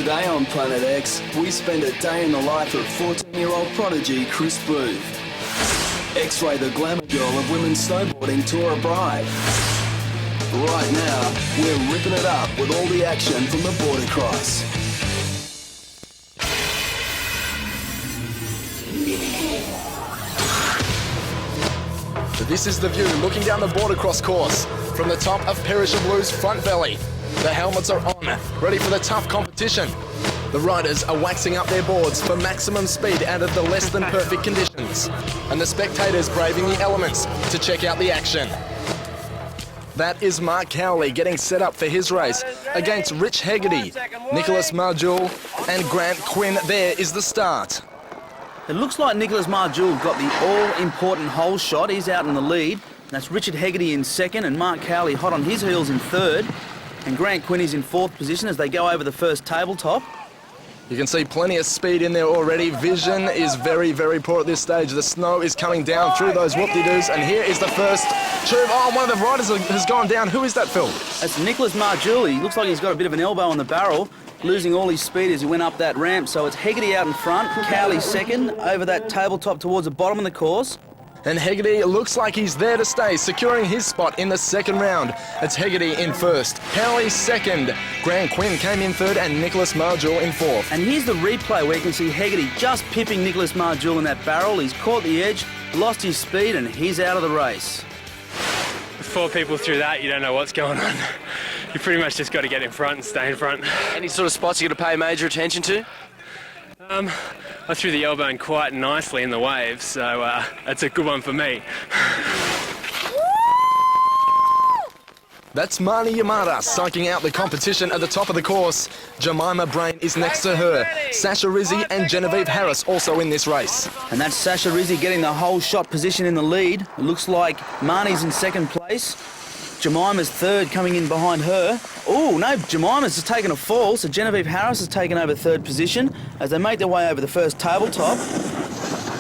Today on Planet X, we spend a day in the life of 14-year-old prodigy Chris Booth. X-Ray, the glamour girl of women's snowboarding, Tora Bride. Right now, we're ripping it up with all the action from the border cross. So this is the view looking down the border cross course from the top of Perishablu's front belly. The helmets are on, ready for the tough competition. The riders are waxing up their boards for maximum speed out of the less than perfect conditions. And the spectators braving the elements to check out the action. That is Mark Cowley getting set up for his race against Rich Hegarty, Nicholas Marjul and Grant Quinn. There is the start. It looks like Nicholas Marjul got the all-important hole shot. He's out in the lead. That's Richard Hegarty in second and Mark Cowley hot on his heels in third. And Grant Quinn is in fourth position as they go over the first tabletop. You can see plenty of speed in there already. Vision is very, very poor at this stage. The snow is coming down through those whoop-de-doos, and here is the first tube. Oh, one of the riders has gone down. Who is that, Phil? That's Nicholas Marjul. He looks like he's got a bit of an elbow on the barrel, losing all his speed as he went up that ramp. So it's Hegarty out in front, Cowley second, over that tabletop towards the bottom of the course. And Hegarty looks like he's there to stay, securing his spot in the second round. It's Hegarty in first, Cowley second, Grant Quinn came in third, and Nicholas Marjul in fourth. And here's the replay where you can see Hegarty just pipping Nicholas Marjul in that barrel. He's caught the edge, lost his speed, and he's out of the race. With 4 people through that, you don't know what's going on. You pretty much just got to get in front and stay in front. Any sort of spots you got to pay major attention to? I threw the elbow in quite nicely in the waves, so that's a good one for me. That's Marnie Yamada psyching out the competition at the top of the course. Jemima Brain is next to her. Sasha Rizzi and Genevieve Harris also in this race. And that's Sasha Rizzi getting the whole shot position in the lead. It looks like Marnie's in second place. Jemima's third coming in behind her. Oh, no, Jemima's just taken a fall, so Genevieve Harris has taken over third position as they make their way over the first tabletop.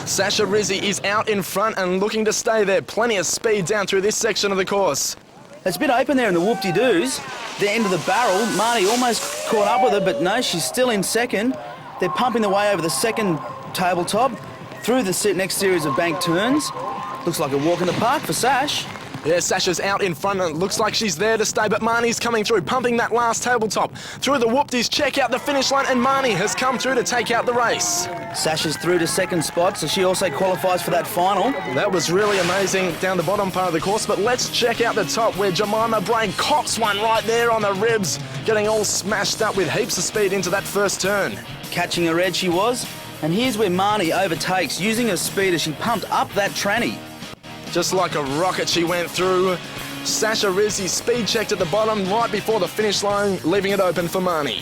Sasha Rizzi is out in front and looking to stay there. Plenty of speed down through this section of the course. It's a bit open there in the whoop-de-doos. The end of the barrel, Marnie almost caught up with her, but no, she's still in second. They're pumping their way over the second tabletop through the next series of bank turns. Looks like a walk in the park for Sash. Yeah, Sasha's out in front and it looks like she's there to stay, but Marnie's coming through, pumping that last tabletop. Through the whoopties, check out the finish line, and Marnie has come through to take out the race. Sasha's through to second spot, so she also qualifies for that final. That was really amazing down the bottom part of the course, but let's check out the top where Jemima Brain cops one right there on the ribs, getting all smashed up with heaps of speed into that first turn. Catching her edge she was, and here's where Marnie overtakes, using her speed as she pumped up that tranny. Just like a rocket she went through. Sasha Rizzi speed checked at the bottom right before the finish line, leaving it open for Marnie.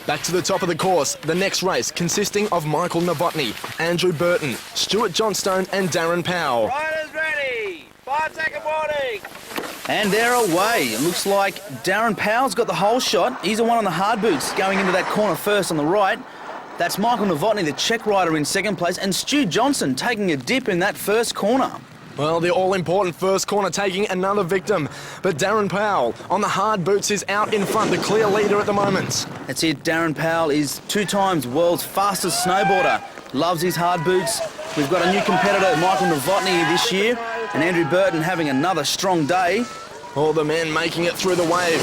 Back to the top of the course, the next race consisting of Michael Novotny, Andrew Burton, Stuart Johnstone and Darren Powell. Riders ready, 5-second warning. And they're away. It looks like Darren Powell's got the whole shot. He's the one on the hard boots going into that corner first on the right. That's Michael Novotny, the Czech rider, in second place, and Stu Johnson taking a dip in that first corner. Well, the all-important first corner taking another victim. But Darren Powell on the hard boots is out in front, the clear leader at the moment. That's it. Darren Powell is 2 times world's fastest snowboarder. Loves his hard boots. We've got a new competitor, Michael Novotny, this year, and Andrew Burton having another strong day. All the men making it through the wave.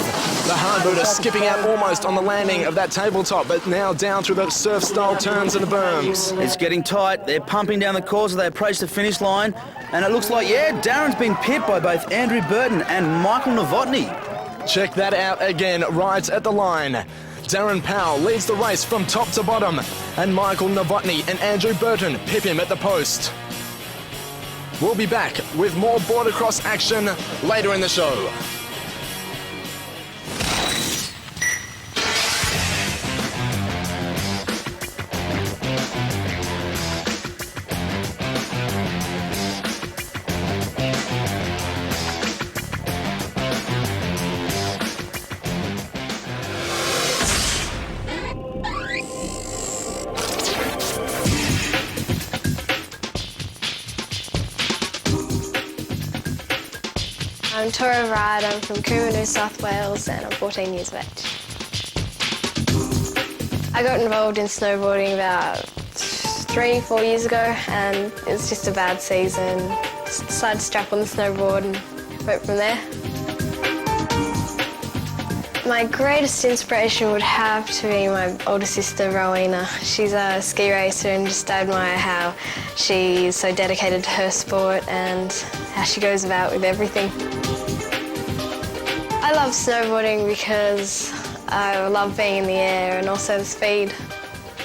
The hard booter skipping out almost on the landing of that tabletop, but now down through the surf-style turns and the berms. It's getting tight. They're pumping down the course as they approach the finish line. And it looks like, yeah, Darren's been pipped by both Andrew Burton and Michael Novotny. Check that out again, right at the line. Darren Powell leads the race from top to bottom, and Michael Novotny and Andrew Burton pip him at the post. We'll be back with more border cross action later in the show. I'm Tora Bride, I'm from Coombe, New South Wales, and I'm 14 years of age. I got involved in snowboarding about 3-4 years ago, and it was just a bad season. Just decided to strap on the snowboard and went from there. My greatest inspiration would have to be my older sister, Rowena. She's a ski racer, and just admire how she is so dedicated to her sport and how she goes about with everything. I love snowboarding because I love being in the air and also the speed.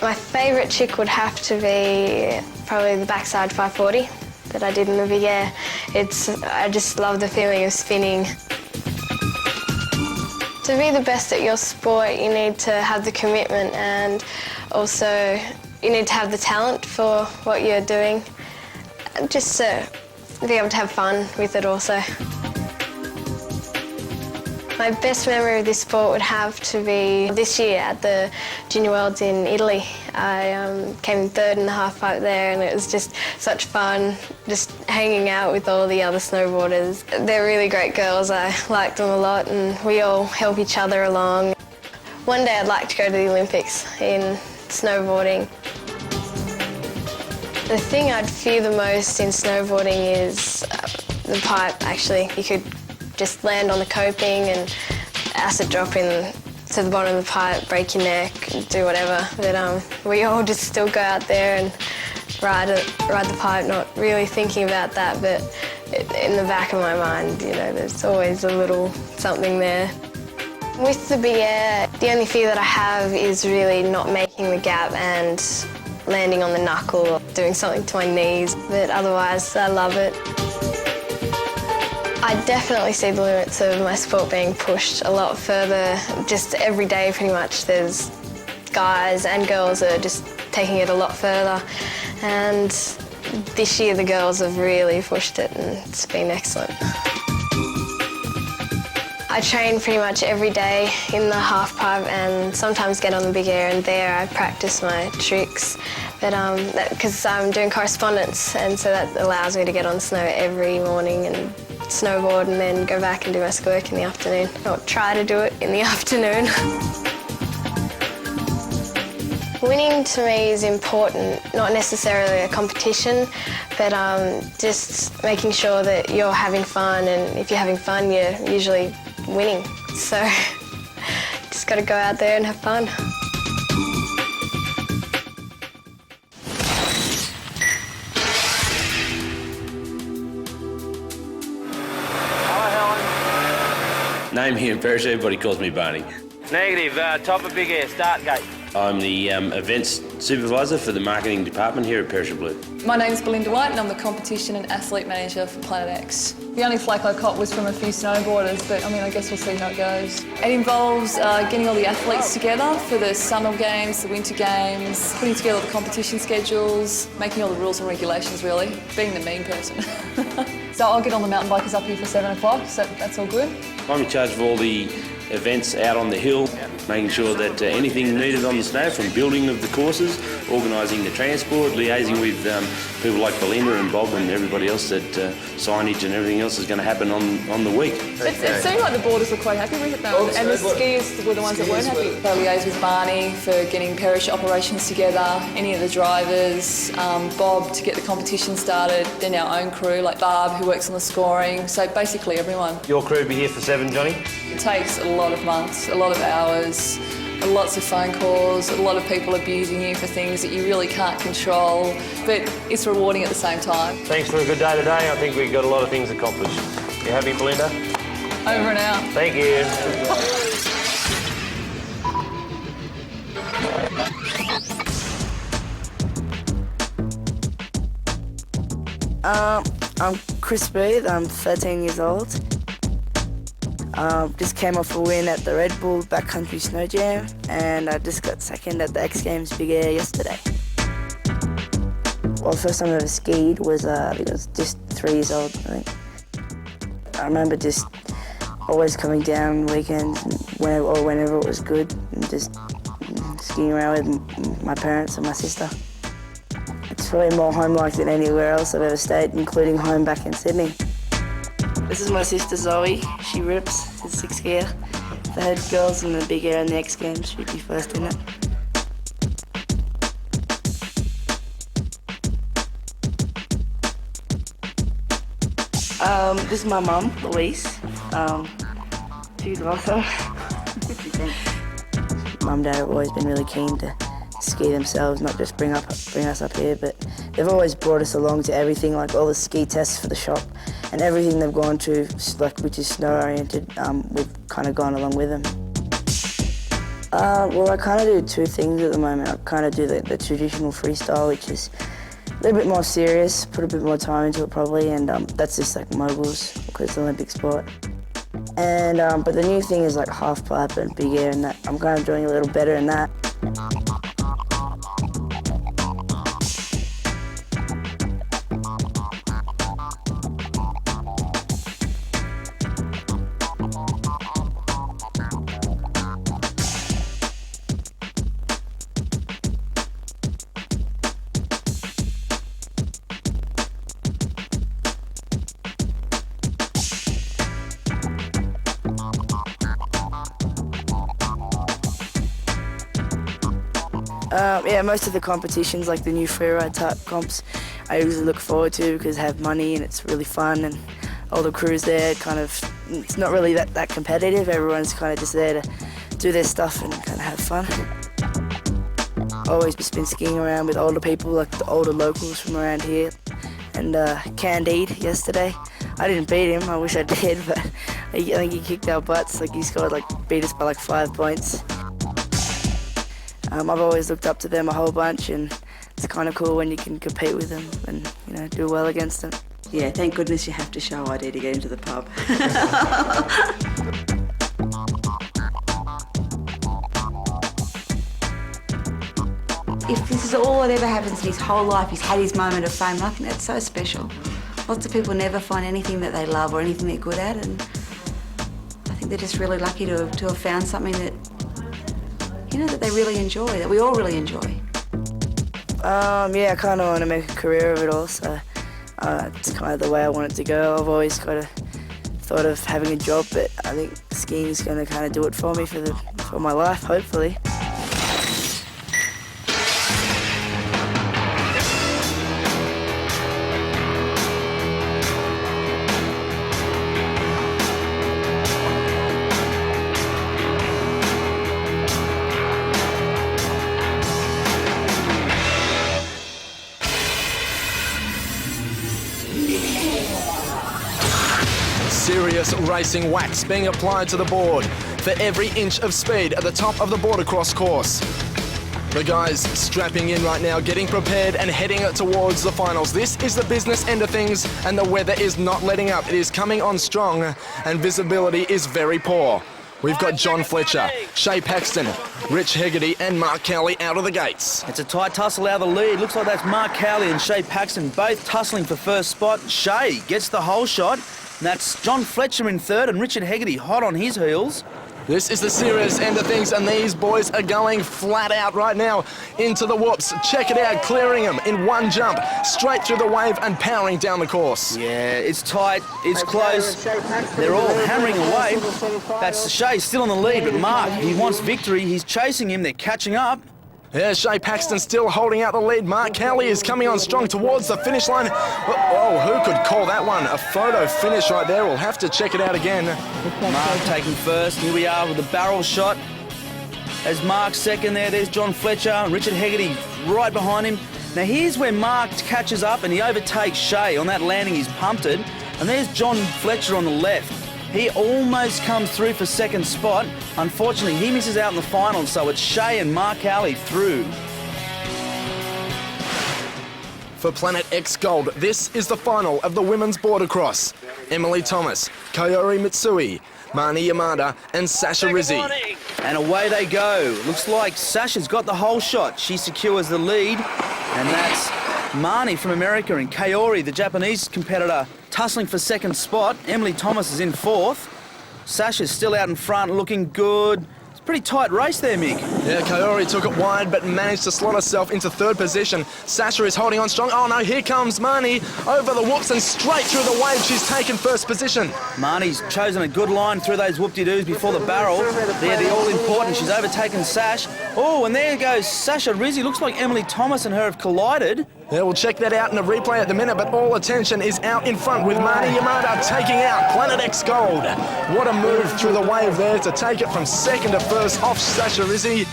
My favourite trick would have to be probably the backside 540 that I did in the big air. I just love the feeling of spinning. To be the best at your sport, you need to have the commitment, and also you need to have the talent for what you're doing, and just to be able to have fun with it also. My best memory of this sport would have to be this year at the Junior Worlds in Italy. I came third in the halfpipe there, and it was just such fun just hanging out with all the other snowboarders. They're really great girls. I like them a lot, and we all help each other along. One day I'd like to go to the Olympics in snowboarding. The thing I'd fear the most in snowboarding is the pipe, actually. You could just land on the coping and acid drop in to the bottom of the pipe, break your neck, do whatever. But we all just still go out there and ride the pipe, not really thinking about that, but in the back of my mind, you know, there's always a little something there. With the big air, the only fear that I have is really not making the gap and landing on the knuckle or doing something to my knees, but otherwise I love it. I definitely see the limits of my sport being pushed a lot further. Just every day, pretty much, there's guys and girls that are just taking it a lot further. And this year, the girls have really pushed it, and it's been excellent. I train pretty much every day in the halfpipe and sometimes get on the big air, and there I practice my tricks. But because I'm doing correspondence, and so that allows me to get on the snow every morning and snowboard and then go back and do my schoolwork in the afternoon, or try to do it in the afternoon. Winning to me is important, not necessarily a competition, but just making sure that you're having fun, and if you're having fun, you're usually winning. So just got to go out there and have fun. Name here in Perish, everybody calls me Barney. Negative. Top of big air. Start gate. I'm the events supervisor for the marketing department here at Perish Blue. My name's Belinda White, and I'm the competition and athlete manager for Planet X. The only flak I caught was from a few snowboarders, but I guess we'll see how it goes. It involves getting all the athletes together for the summer games, the winter games, putting together all the competition schedules, making all the rules and regulations, really, being the mean person. So I'll get all the mountain bikers up here for 7 o'clock, so that's all good. I'm in charge of all the events out on the hill, making sure that anything needed on the snow, from building of the courses, organising the transport, liaising with people like Belinda and Bob and everybody else, that signage and everything else is going to happen on the week. It seemed like the boarders were quite happy with it though, and the skiers were the ones that weren't happy. I liaised with Barney for getting Perish operations together, any of the drivers, Bob to get the competition started, then our own crew like Barb who works on the scoring, so basically everyone. Your crew be here for 7, Johnny? It takes a lot of months, a lot of hours, lots of phone calls, a lot of people abusing you for things that you really can't control, but it's rewarding at the same time. Thanks for a good day today. I think we got a lot of things accomplished. You happy, Belinda? Over and out. Thank you. I'm Chris Booth, I'm 13 years old. Just came off a win at the Red Bull Backcountry Snow Jam, and I just got second at the X Games Big Air yesterday. Well, the first time I ever skied was, I think I was just 3 years old, I think. I remember just always coming down weekends whenever it was good, and just skiing around with my parents and my sister. It's probably more home-like than anywhere else I've ever stayed, including home back in Sydney. This is my sister Zoe. She rips. She's 6th gear. The head girls in the Big Air and the X Games. She'd be first in it. This is my mum, Louise. She's awesome. Mum and Dad have always been really keen to ski themselves, not just bring us up here, but they've always brought us along to everything, like all the ski tests for the shop and everything they've gone to, like which is snow oriented. We've kind of gone along with them. Well, I kind of do two things at the moment. I kind of do the traditional freestyle, which is a little bit more serious, put a bit more time into it probably, and that's just like moguls because it's an Olympic sport. And but the new thing is like half pipe and big air, and that I'm kind of doing a little better in that. Yeah, most of the competitions, like the new freeride type comps, I usually look forward to because they have money and it's really fun, and all the crews there it's not really that competitive. Everyone's kind of just there to do their stuff and kind of have fun. Always been skiing around with older people, like the older locals from around here. And Candide yesterday, I didn't beat him, I wish I did, but I think he kicked our butts. Like he beat us by like 5 points. I've always looked up to them a whole bunch, and it's kind of cool when you can compete with them and do well against them. Yeah, thank goodness you have to show ID to get into the pub. If this is all that ever happens in his whole life, he's had his moment of fame, I think that's so special. Lots of people never find anything that they love or anything they're good at, and I think they're just really lucky to have found something that that they really enjoy, that we all really enjoy. Yeah, I kind of want to make a career of it all, so it's kind of the way I want it to go. I've always kind of thought of having a job, but I think skiing is going to kind of do it for me for my life, hopefully. Serious racing wax being applied to the board for every inch of speed at the top of the border cross course. The guys strapping in right now, getting prepared and heading towards the finals. This is the business end of things, and the weather is not letting up. It is coming on strong and visibility is very poor. We've got John Fletcher, Shay Paxton, Rich Hegarty and Mark Cowley out of the gates. It's a tight tussle out of the lead. Looks like that's Mark Cowley and Shay Paxton both tussling for first spot. Shay gets the whole shot. And that's John Fletcher in third and Richard Hegarty hot on his heels. This is the serious end of things, and these boys are going flat out right now into the whoops. Check it out, clearing them in one jump, straight through the wave and powering down the course. Yeah, it's tight, it's close. They're all hammering away. That's Shay still on the lead, but Mark, he wants victory. He's chasing him, they're catching up. Yeah, Shay Paxton still holding out the lead. Mark Cowley is coming on strong towards the finish line. Oh, who could call that one? A photo finish right there. We'll have to check it out again. Mark taking first. Here we are with the barrel shot. As Mark second there, there's John Fletcher. Richard Hegarty right behind him. Now here's where Mark catches up and he overtakes Shay. On that landing, he's pumped it. And there's John Fletcher on the left. He almost comes through for second spot. Unfortunately, he misses out in the final, so it's Shay and Mark Cowley through. For Planet X Gold, this is the final of the women's border cross. Emily Thomas, Kaori Mitsui, Marnie Yamada and Sasha Rizzi. And away they go. Looks like Sasha's got the whole shot. She secures the lead, and that's Marnie from America and Kaori, the Japanese competitor, tussling for second spot. Emily Thomas is in fourth. Sasha's still out in front, looking good. It's a pretty tight race there, Mick. Yeah, Kaori took it wide but managed to slot herself into third position. Sasha is holding on strong. Oh no, here comes Marnie over the whoops and straight through the wave. She's taken first position. Marnie's chosen a good line through those whoop-de-doos before the barrel. They're the all-important. She's overtaken Sash. Oh, and there goes Sasha Rizzi. Looks like Emily Thomas and her have collided. Yeah, we'll check that out in a replay at the minute, but all attention is out in front with Marnie Yamada taking out Planet X Gold. What a move through the wave there to take it from second to first off Sasha Rizzi.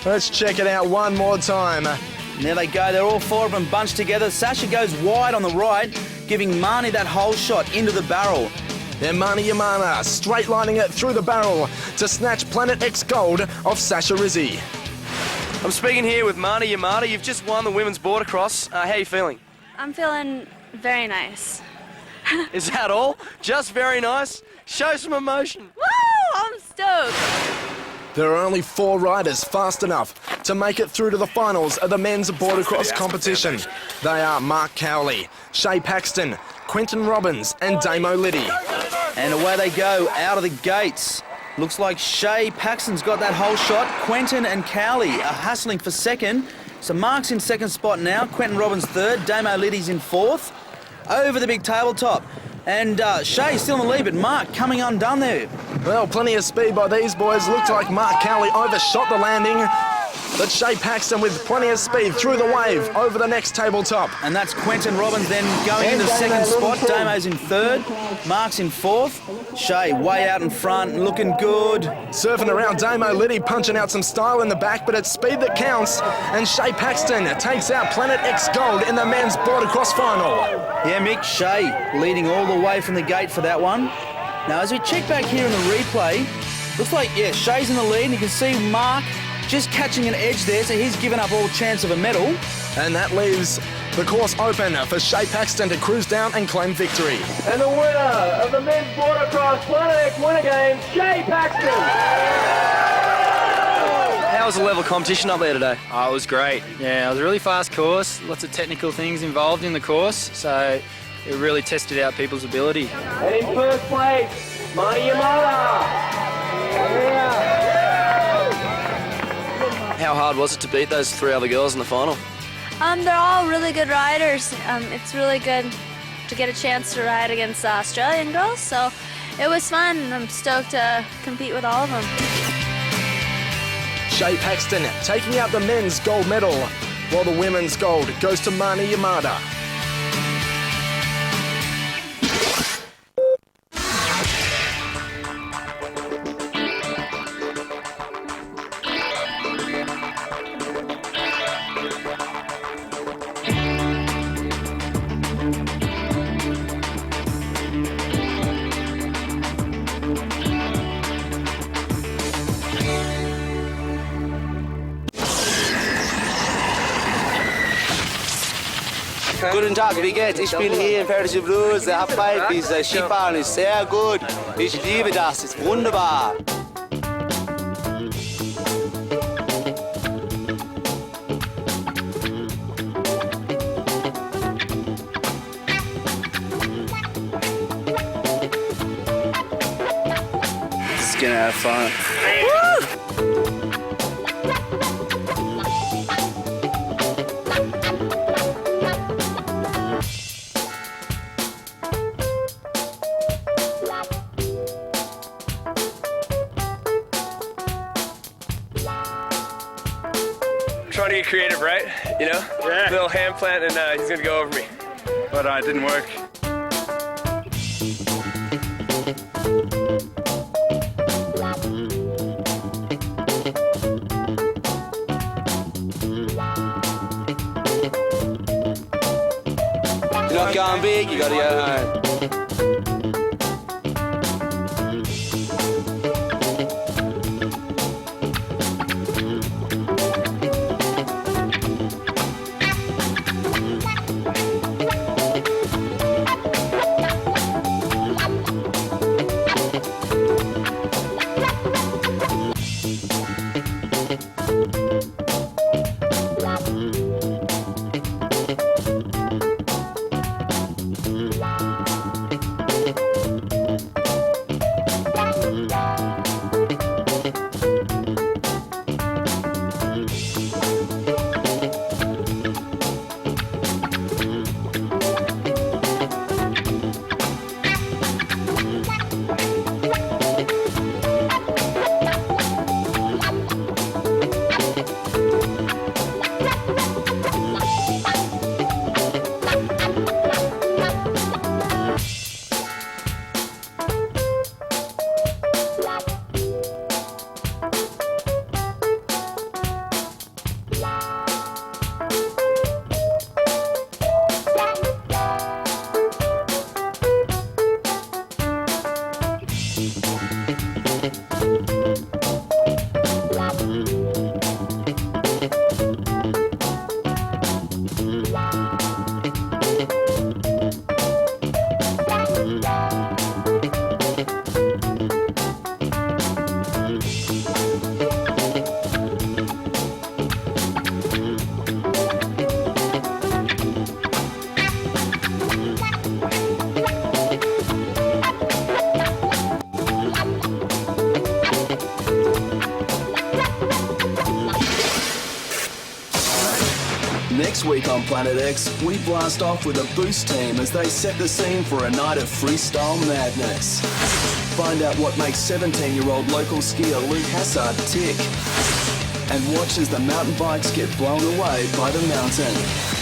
Let's check it out one more time. And there they go. They're all four of them bunched together. Sasha goes wide on the right, giving Marnie that hole shot into the barrel. Then Marnie Yamada straight lining it through the barrel to snatch Planet X Gold off Sasha Rizzi. I'm speaking here with Marnie Yamada. You've just won the women's board across. How are you feeling? I'm feeling very nice. Is that all? Just very nice? Show some emotion. Woo! I'm stoked. There are only 4 riders fast enough to make it through to the finals of the men's board across competition. They are Mark Cowley, Shay Paxton, Quentin Robbins and Damo Liddy. And away they go out of the gates. Looks like Shay Paxton's got that whole shot. Quentin and Cowley are hustling for second. So Mark's in second spot now. Quentin Robbins third. Damo Liddy's in fourth. Over the big tabletop. And Shay's still in the lead, but Mark coming undone there. Well, plenty of speed by these boys. Looked like Mark Cowley overshot the landing. But Shay Paxton with plenty of speed through the wave over the next tabletop. And that's Quentin Robbins then going into second spot. Damo's in third. Mark's in fourth. Shay way out in front, looking good. Surfing around Damo Liddy, punching out some style in the back, but it's speed that counts. And Shay Paxton takes out Planet X Gold in the men's board across final. Yeah, Mick, Shay leading all the way from the gate for that one. Now, as we check back here in the replay, looks like, yeah, Shay's in the lead, and you can see Mark just catching an edge there, so he's given up all chance of a medal. And that leaves the course open for Shay Paxton to cruise down and claim victory. And the winner of the men's board across Planet X Winter Games, Shay Paxton. How was the level of competition up there today? Oh, it was great. Yeah, it was a really fast course. Lots of technical things involved in the course, so it really tested out people's ability. And in first place, Marnie Yamada. How hard was it to beat those 3 other girls in the final? They're all really good riders. It's really good to get a chance to ride against Australian girls, so it was fun. I'm stoked to compete with all of them. Shay Paxton taking out the men's gold medal, while the women's gold goes to Marnie Yamada. Guten Tag, wie geht's? Ich bin hier in Perische Blues. Der Abfall, dieses Skifahren ist sehr gut. Ich liebe das, ist wunderbar. Just gonna have fun. Trying to get creative, right? You know? Yeah. Little hand plant and he's gonna go over me. But it didn't work. You're not going big, you gotta go home. Next week on Planet X, we blast off with a Boost team as they set the scene for a night of freestyle madness. Find out what makes 17-year-old local skier Luke Hassard tick. And watch as the mountain bikes get blown away by the mountain.